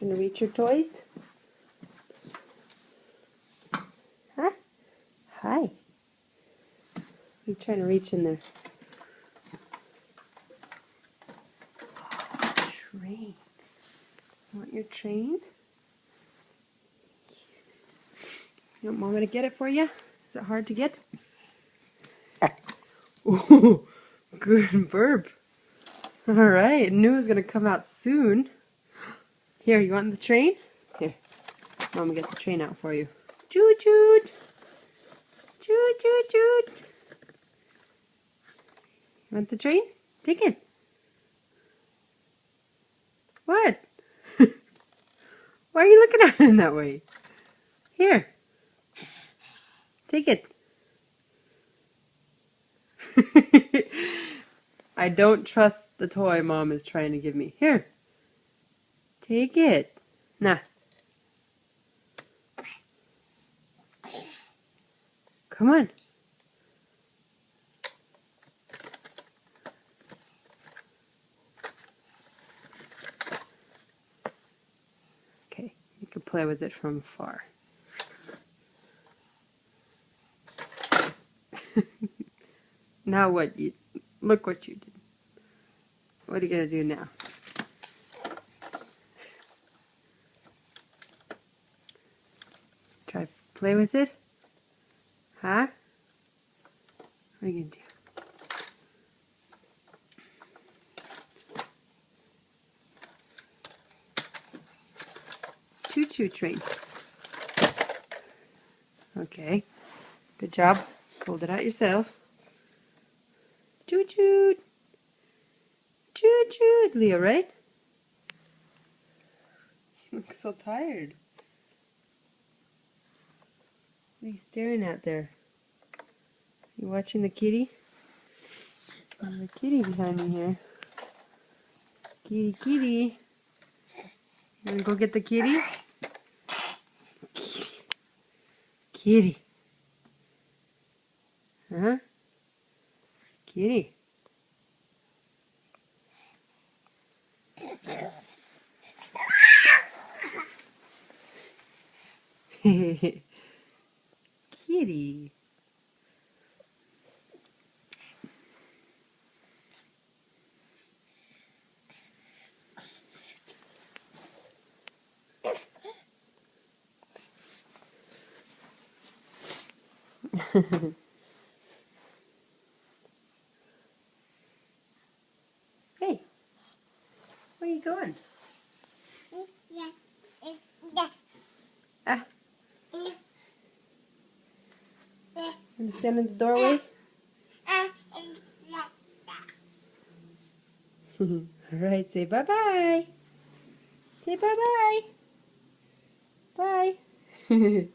Trying to reach your toys? Huh? Hi. What are you trying to reach in there? Oh, train. Want your train? You want Mama to get it for you? Is it hard to get? Ooh, good burp. Alright, knew it was going to come out soon. Here, you want the train? Here, Mama get the train out for you. Choo choo! Choo choo choo! You want the train? Take it. What? Why are you looking at it in that way? Here. Take it. I don't trust the toy Mom is trying to give me. Here. Take it. Nah. Come on. Okay, you can play with it from afar. Now what? Look what you did. What are you going to do now? Try to play with it? Huh? What are you going to do? Choo-choo train. Okay. Good job. Hold it out yourself. Choo-choo. Choo-choo. Leo, right? You look so tired. What are you staring at there? You watching the kitty? There's a kitty behind me here. Kitty, kitty. You wanna go get the kitty? Kitty. Huh? Kitty. Kitty. Hey, where are you going? Ah. You gonna stand in the doorway? Alright, say bye-bye. Say bye-bye. Bye.